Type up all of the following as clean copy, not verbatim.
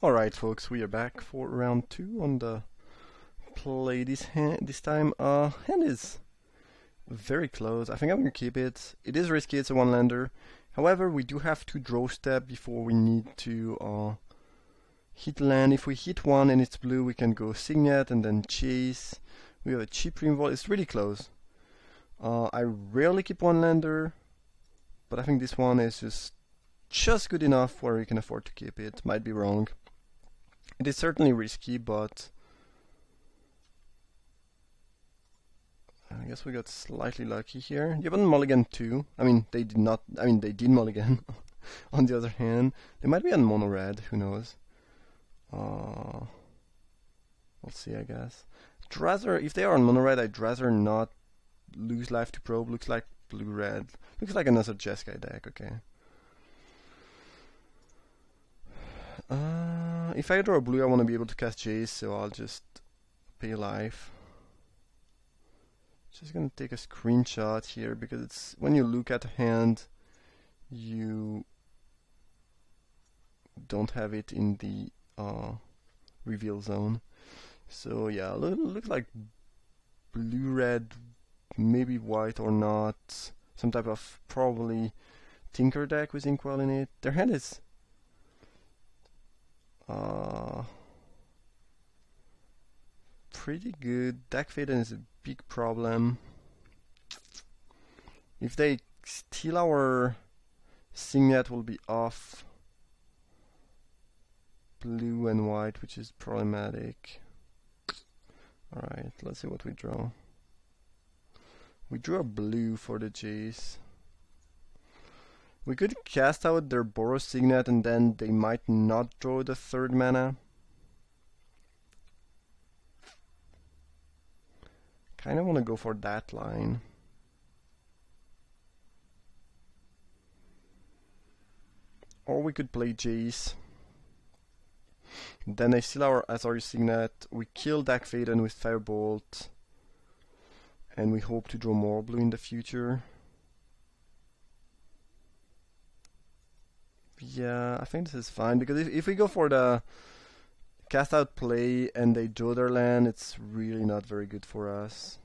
Alright folks, we are back for round 2 on the play this hand. This time hand is very close. I think I'm gonna keep it. It is risky, it's a one-lander. However, we do have to draw step before we need to hit land. If we hit one and it's blue, we can go signet and then chase. We have a cheap removal. It's really close. I rarely keep one-lander, but I think this one is just good enough where we can afford to keep it. Might be wrong. It is certainly risky, but I guess we got slightly lucky here. You have a mulligan too. I mean, they did not. I mean, they did mulligan. On the other hand, they might be on mono red. Who knows? We'll see. I guess. I'd rather, if they are on mono red, I'd rather not lose life to probe. Looks like blue red. Looks like another Jeskai deck. Okay. If I draw a blue, I want to be able to cast Jace, so I'll just pay life. Just gonna take a screenshot here because it's when you look at a hand, you don't have it in the reveal zone. So yeah, looks like blue, red, maybe white or not. Some type of probably Tinker deck with Inkwell in it. Their hand is pretty good. Deck Faden is a big problem. If they steal our signet, will be off blue and white, which is problematic. Alright, let's see what we draw. We drew a blue for the Jace. We could cast out their Boros Signet and then they might not draw the third mana. Kinda wanna go for that line. Or we could play Jace. Then they steal our Azorius Signet. We kill Dak Faden with Firebolt. And we hope to draw more blue in the future. Yeah, I think this is fine, because if we go for the cast out play and they draw their land, it's really not very good for us.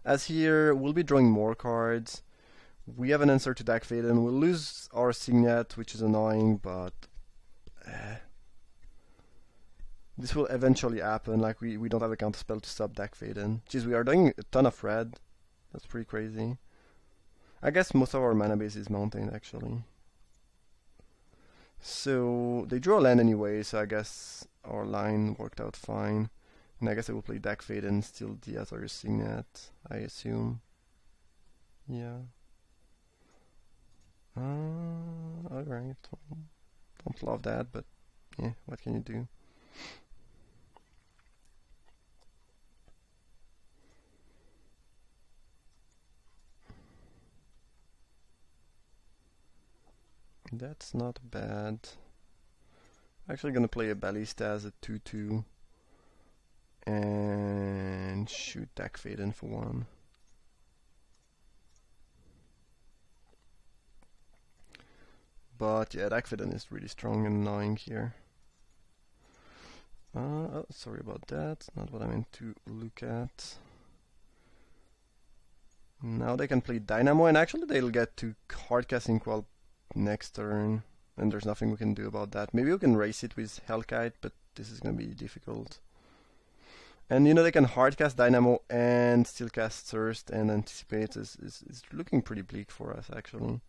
As here, we'll be drawing more cards. We have an answer to Dak Faden. We'll lose our Signet, which is annoying, but this will eventually happen. Like, we don't have a counterspell to stop Dak Faden. Jeez, we are doing a ton of red. That's pretty crazy. I guess most of our mana base is mountain, actually. So they draw a land anyway, so I guess our line worked out fine. And I guess I will play Dak Faden and steal the Azorius Signet, I assume. Yeah. Alright. Don't love that, but yeah, what can you do? That's not bad. Actually gonna play a Ballista as a 2-2 and shoot Dak Faden for 1. But yeah, Dak Faden is really strong and annoying here. Oh, sorry about that, not what I meant to look at. Now they can play Dynamo, and actually they'll get to hardcast Inkwell next turn, and there's nothing we can do about that. Maybe we can race it with Hellkite, but this is gonna be difficult. And you know, they can hardcast Dynamo and still cast Thirst and Anticipate. It's looking pretty bleak for us, actually.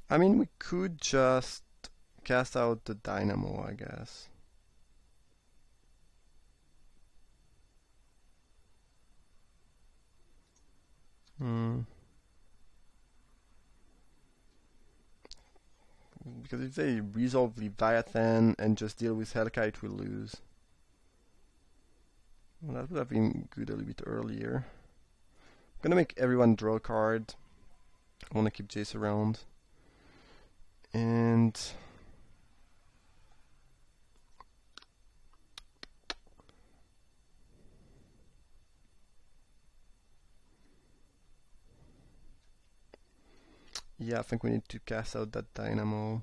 I mean, we could just cast out the Dynamo, I guess. Because if they resolve Leviathan and just deal with Hellkite, we lose. Well, that would have been good a little bit earlier. I'm gonna make everyone draw a card. I wanna keep Jace around. And Yeah, I think we need to cast out that Dynamo.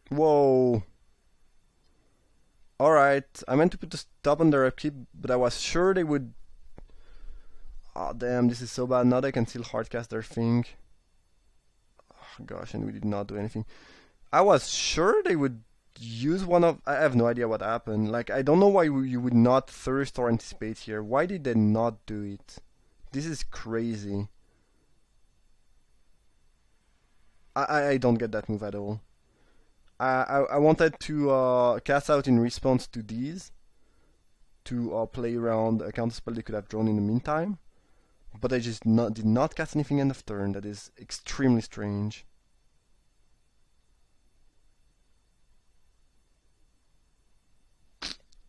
Whoa! Alright, I meant to put a stop on their upkeep, but I was sure they would... Oh damn, this is so bad. Now they can still hardcast their thing. Oh gosh, and we did not do anything. I was sure they would use one of... I have no idea what happened. Like, I don't know why you would not thirst or anticipate here. Why did they not do it? This is crazy. I don't get that move at all. I wanted to cast out in response to these to play around a counterspell they could have drawn in the meantime, but I just did not cast anything end of turn. That is extremely strange.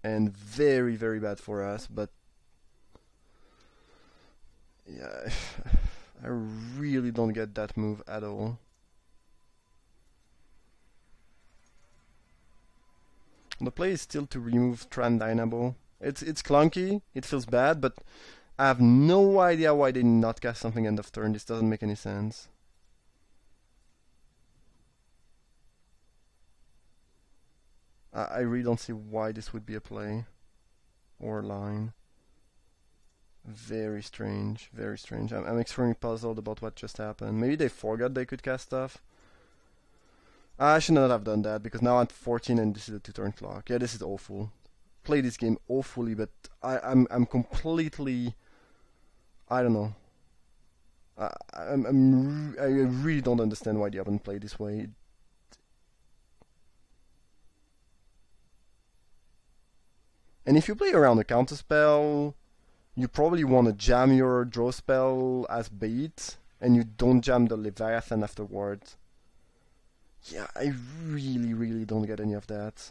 And very, very bad for us, but yeah, I really don't get that move at all. The play is still to remove Tran Dynamo. It's clunky, it feels bad, but I have no idea why they did not cast something end of turn. This doesn't make any sense. I really don't see why this would be a play or a line. Very strange, very strange. I'm extremely puzzled about what just happened. Maybe they forgot they could cast stuff. I should not have done that, because now I'm 14 and this is a 2-turn clock. Yeah, this is awful. Play this game awfully, but I'm completely... I don't know. I really don't understand why the opponent played this way. And if you play around a counterspell, you probably want to jam your draw spell as bait, and you don't jam the Leviathan afterwards. Yeah, I really, really don't get any of that.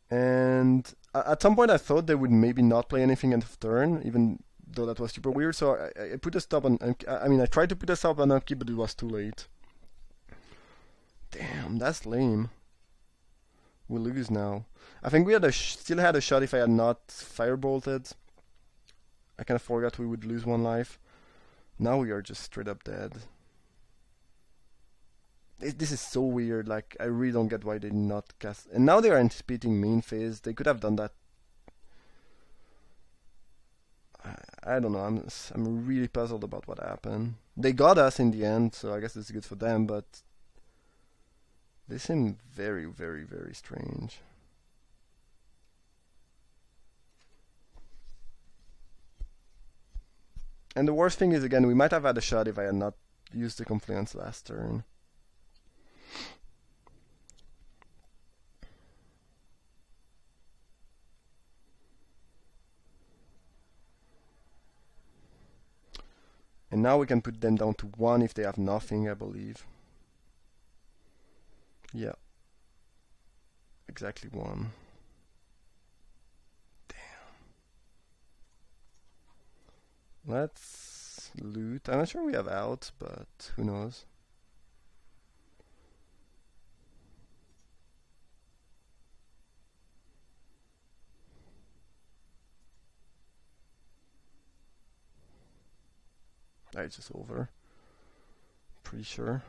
And at some point I thought they would maybe not play anything end of turn, even though that was super weird, so I put a stop on... I mean, I tried to put a stop on upkeep, but it was too late. Damn, that's lame. We lose now. I think we had still had a shot if I had not firebolted. I kind of forgot we would lose 1 life. Now we are just straight up dead. This is so weird. Like, I really don't get why they did not cast. And now they are anticipating main phase. They could have done that. I don't know. I'm really puzzled about what happened. They got us in the end, so I guess it's good for them. But they seem very, very, very strange. And the worst thing is, again, we might have had a shot if I had not used the Confluence last turn. And now we can put them down to 1 if they have nothing, I believe. Yeah. Exactly 1. Let's loot. I'm not sure we have out, but who knows. It's just over. Pretty sure.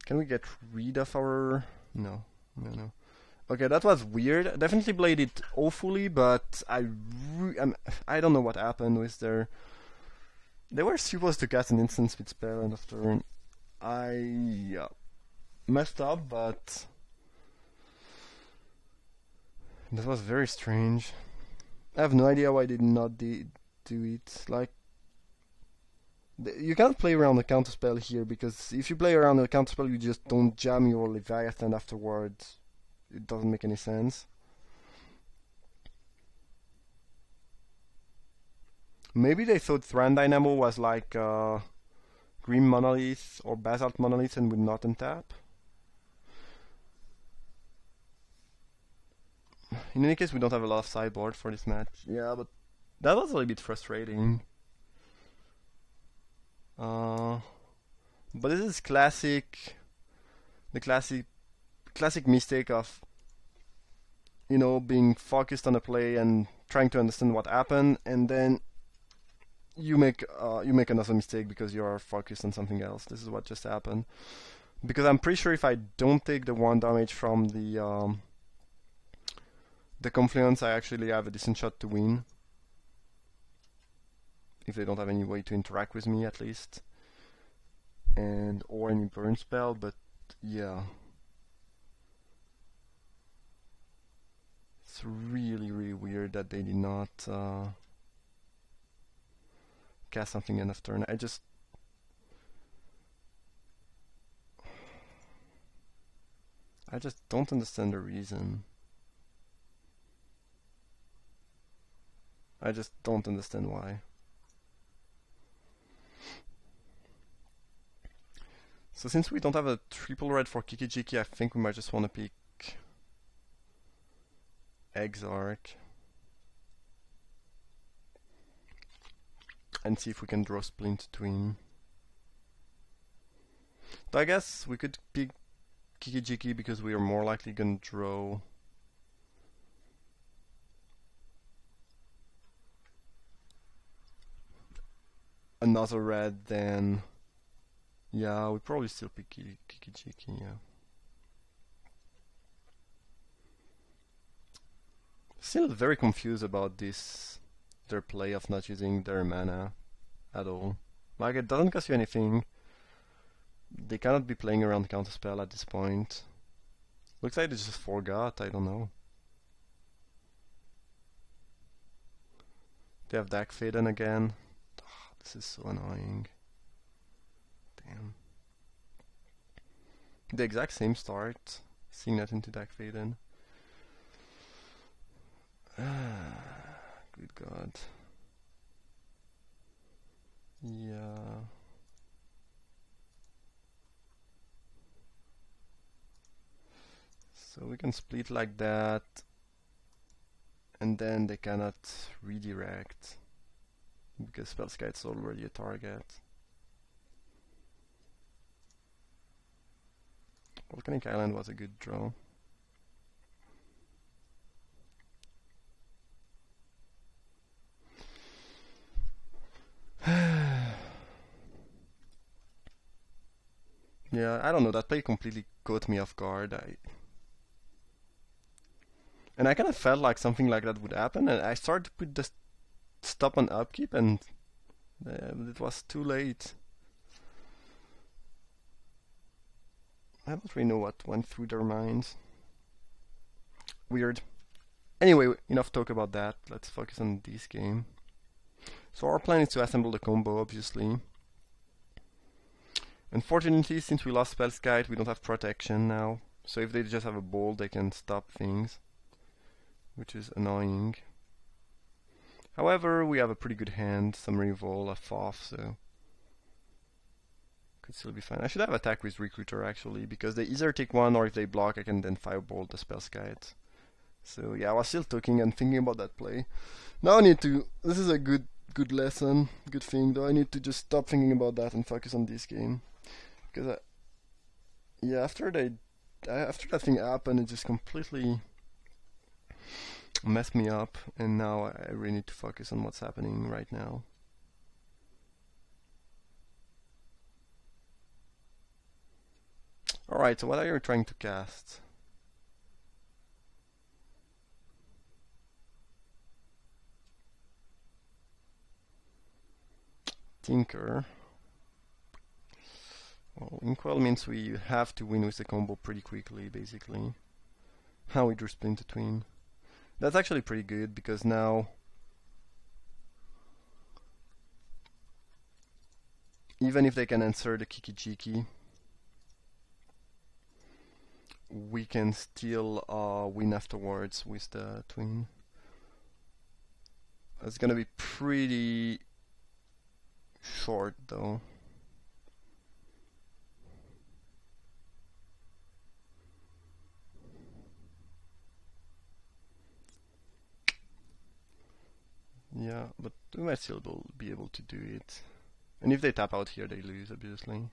Can we get rid of our... No. Okay, that was weird. Definitely played it awfully, but I don't know what happened with their... They were supposed to cast an instant speed spell end of turn. I messed up, but that was very strange. I have no idea why they did not do it. Like, you can't play around the counterspell here, because if you play around the counterspell, you just don't jam your Leviathan afterwards. It doesn't make any sense. Maybe they thought Thran Dynamo was like Green Monolith or Basalt Monolith and would not untap. In any case, we don't have a lot of sideboard for this match. Yeah, but That was a little bit frustrating. But this is the classic mistake of, you know, being focused on a play and trying to understand what happened, and then you make another mistake because you are focused on something else. This is what just happened. Because I'm pretty sure if I don't take the 1 damage from the confluence, I actually have a decent shot to win. If they don't have any way to interact with me, at least, and or any burn spell. But yeah, it's really weird that they did not cast something end of turn. I just don't understand the reason. I just don't understand why. So since we don't have a triple red for kiki-jiki, I think we might just want to pick Exarch and see if we can draw Splint Twin. Though I guess we could pick kiki-jiki because we are more likely gonna draw another red than... Yeah, we probably still pick kiki-jiki, yeah. Still very confused about their play of not using their mana at all. Like, it doesn't cost you anything. They cannot be playing around counterspell at this point. Looks like they just forgot, I don't know. They have Dak Faden again. Oh, this is so annoying. Damn. The exact same start. Seeing that into Dak Faden. Good God. Yeah. So we can split like that, and then they cannot redirect because Spellskite's already a target. Volcanic Island was a good draw. Yeah, I don't know, that play completely caught me off guard. And I kind of felt like something like that would happen, and I started to put the stop on upkeep, and it was too late. I don't really know what went through their minds. Weird. Anyway, enough talk about that. Let's focus on this game. So our plan is to assemble the combo, obviously. Unfortunately, since we lost Spellskite, we don't have protection now. So if they just have a bolt, they can stop things, which is annoying. However, we have a pretty good hand, some Revol, a Foff, so could still be fine. I should have attack with Recruiter actually, because they either take one, or if they block, I can then Firebolt the Spellskite. So yeah, I was still talking and thinking about that play. Now I need to... This is a good lesson, good thing, though I need to just stop thinking about that and focus on this game. Because yeah, after that thing happened, it just completely messed me up, and now I really need to focus on what's happening right now. Alright, so what are you trying to cast? Tinker. Well, Inkwell means we have to win with the combo pretty quickly, basically. How we drew Splinter Twin. That's actually pretty good, because now even if they can answer the kiki-jiki, we can still win afterwards with the twin. It's gonna be pretty short though. Yeah, but we might still be able to do it. And if they tap out here, they lose, obviously.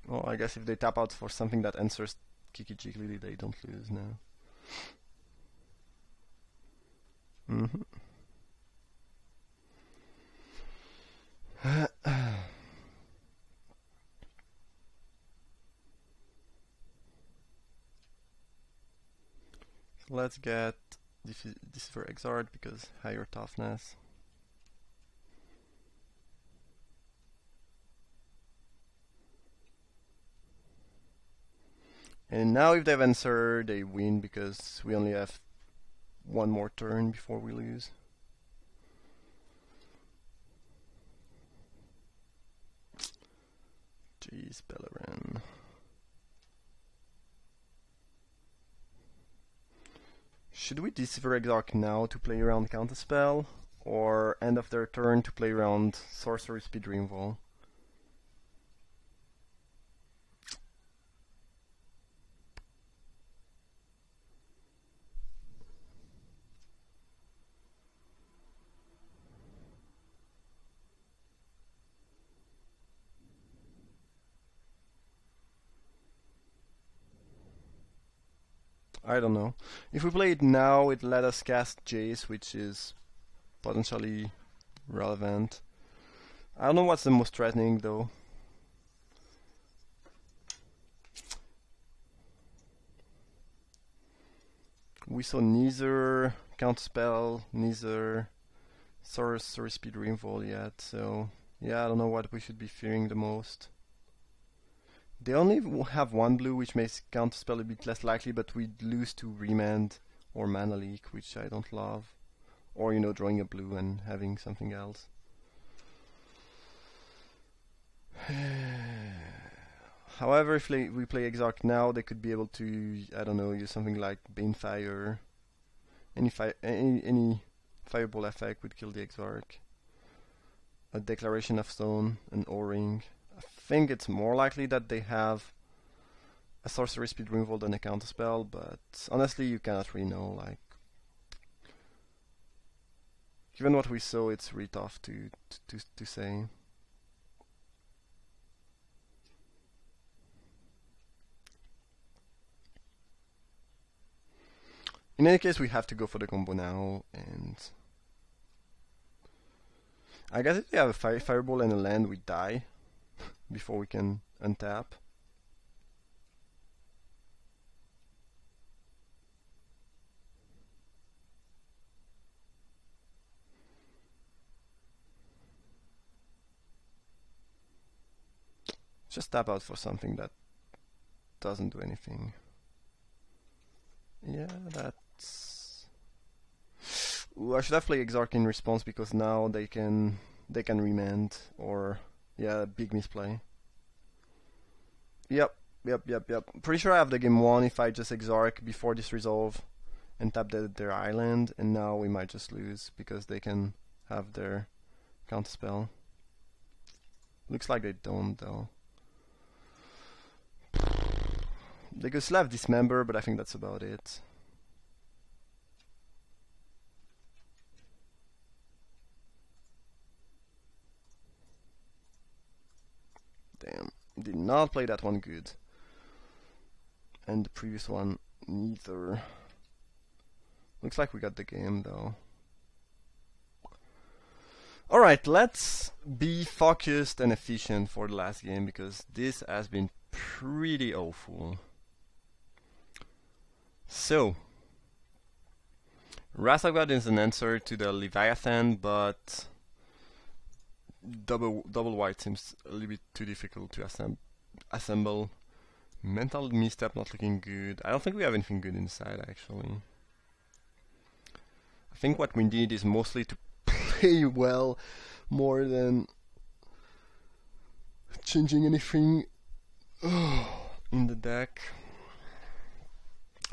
Well, I guess if they tap out for something that answers kiki-jiki, they don't lose now. Let's get this for Exart because higher toughness. And now if they have answer, they win because we only have one more turn before we lose. Jeez, Bellerin. Should we Deceiver Exarch now to play around Counterspell, or end of their turn to play around Sorcery Speed Dreamfall? I don't know. If we play it now, it let us cast Jace, which is potentially relevant. I don't know what's the most threatening though. We saw neither Counterspell, neither Sorcery Speed Rainfall yet, so yeah, I don't know what we should be fearing the most. They only have one blue, which makes Counterspell a bit less likely, but we lose to Remand or Mana Leak, which I don't love. Or, you know, drawing a blue and having something else. However, if we play Exarch now, they could be able to, I don't know, use something like Banefire. Any Fireball effect would kill the Exarch. A Declaration of Stone, an O-Ring. I think it's more likely that they have a Sorcery Speed Removal than a Counterspell, but honestly you cannot really know. Like, given what we saw, it's really tough to say. In any case, we have to go for the combo now, and I guess if we have a Fireball and a land, we die before we can untap. Just tap out for something that doesn't do anything. Yeah, that's... Ooh, I should have played Exarch in response because now they can remand, or yeah, big misplay. Yep. Pretty sure I have the game won if I just Exarch before this resolve and tap their island, and now we might just lose because they can have their counterspell. Looks like they don't though. They could still have Dismember, but I think that's about it. Damn, did not play that one good. And the previous one, neither. Looks like we got the game though. Alright, let's be focused and efficient for the last game because this has been pretty awful. So, Wrath of God is an answer to the Leviathan, but double white seems a little bit too difficult to assemble. Mental Misstep not looking good. I don't think we have anything good inside actually. I think what we need is mostly to play well more than changing anything in the deck.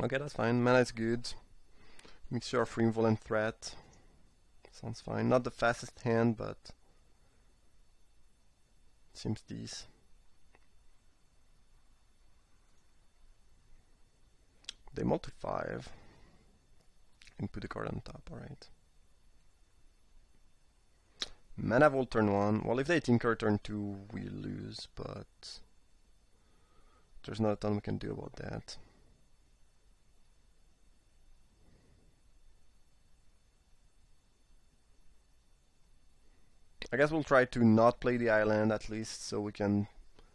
Okay, that's fine. Mana is good. Mixture of Removal and Threat. Sounds fine. Not the fastest hand, but seems decent. they multi 5 and put a card on top, alright. Mana Volt turn 1. Well, if they tinker turn 2, we lose, but there's not a ton we can do about that. I guess we'll try to not play the island at least, so we can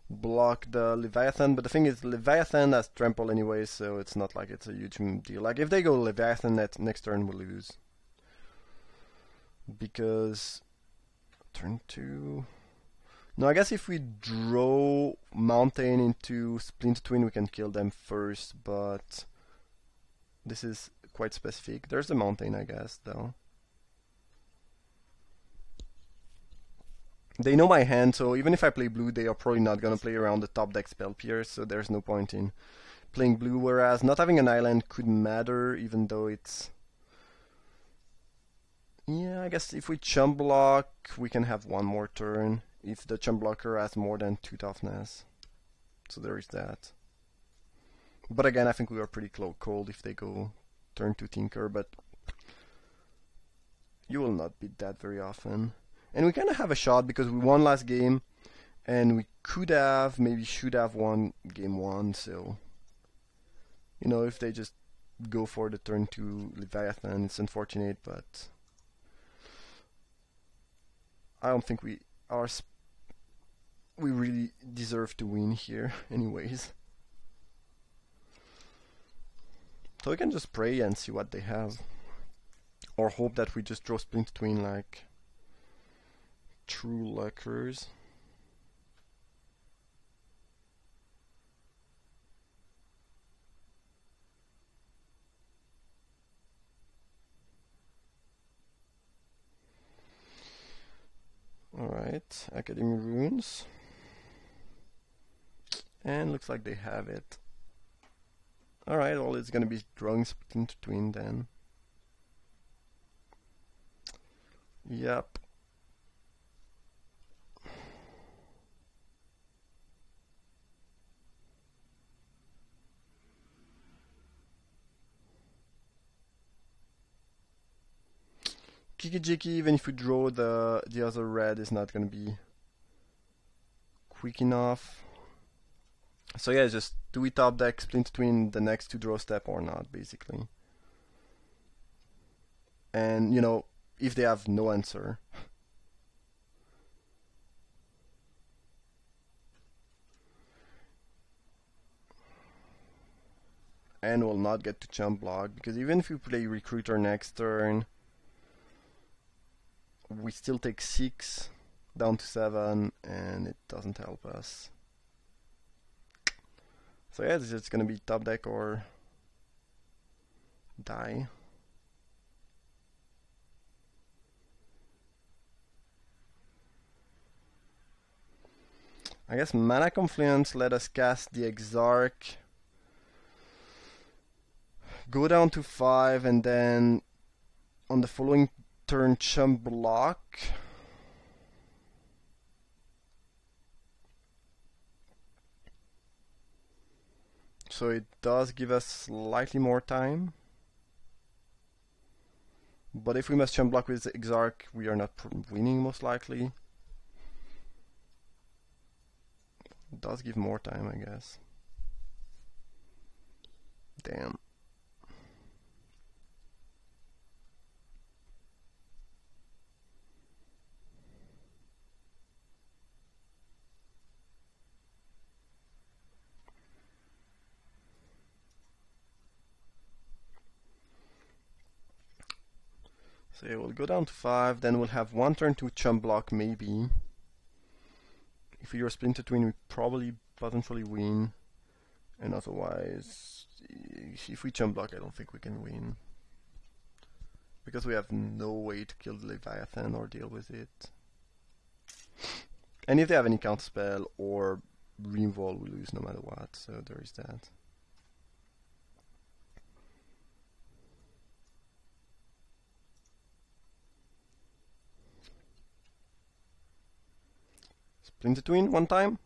block the Leviathan. But the thing is, Leviathan has trample anyway, so it's not like it's a huge deal. Like, if they go Leviathan next turn, we'll lose. Because turn 2... No, I guess if we draw Mountain into Splinter Twin, we can kill them first, but this is quite specific. There's the Mountain, I guess, though. They know my hand, so even if I play blue, they are probably not gonna play around the top deck spell pierce, so there's no point in playing blue, whereas not having an island could matter, even though it's... Yeah, I guess if we chump block, we can have one more turn, if the chump blocker has more than 2 toughness. So there is that. But again, I think we are pretty cold if they go turn 2 Tinker, but you will not beat that very often. And we kind of have a shot because we won last game, and we could have, maybe should have won game 1, so... You know, if they just go for the turn 2 Leviathan, it's unfortunate, but... I don't think we really deserve to win here, anyways. So we can just pray and see what they have. Or hope that we just draw Splinter Twin like true luckers. Alright, Academy Runes. And looks like they have it. Alright, well, it's gonna be drawing Splinter Twin then. Yep. Kiki-jiki, even if we draw the other red, is not gonna be quick enough. So yeah, just do we top deck Splinter Twin the next 2 draw step or not, basically. And, you know, if they have no answer. And we'll not get to chump block, because even if we play Recruiter next turn, we still take 6 down to 7, and it doesn't help us. So yeah, it's just gonna be top deck or die. I guess Mana Confluence let us cast the Exarch, go down to 5, and then on the following turn chump block. So it does give us slightly more time. But if we must chump block with the Exarch, we are not winning most likely. It does give more time, I guess. Damn. So yeah, we'll go down to 5, then we'll have 1 turn to chump block maybe. If we are Splinter Twin, we probably potentially win. And otherwise, if we chump block, I don't think we can win. Because we have no way to kill the Leviathan or deal with it. And if they have any counterspell or reinvolve, we lose no matter what, so there is that. Splinter Twin one time.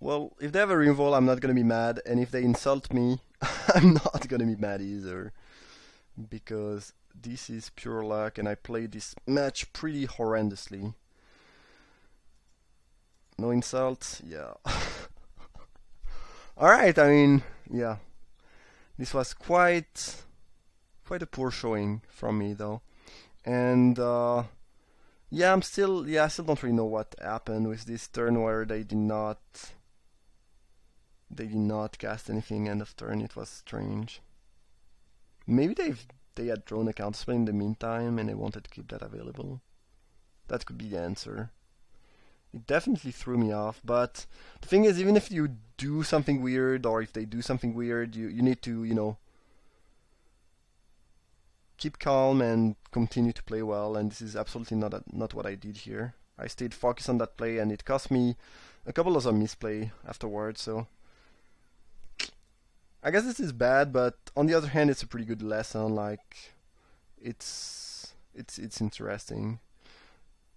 Well, if they have a removal, I'm not gonna be mad, and if they insult me, I'm not gonna be mad either. Because this is pure luck, and I played this match pretty horrendously. No insults? Yeah. Alright, I mean, yeah. This was quite a poor showing from me, though. And, yeah, I still don't really know what happened with this turn where they did not cast anything end of turn. It was strange. Maybe they had drawn a counterspell in the meantime and they wanted to keep that available. That could be the answer. It definitely threw me off, but the thing is, even if you do something weird, or if they do something weird, you need to, you know, keep calm and continue to play well, and this is absolutely not what I did here. I stayed focused on that play, and it cost me a couple of misplay afterwards, so I guess this is bad, but on the other hand, it's a pretty good lesson. Like, it's interesting.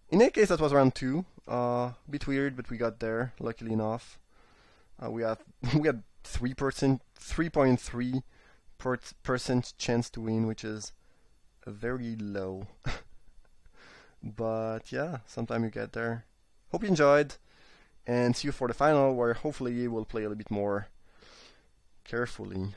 In any case, that was round 2. A bit weird, but we got there, luckily enough. We had 3.3% chance to win, which is very low. But yeah, sometime you get there. Hope you enjoyed, and see you for the final, where hopefully we'll play a little bit more carefully.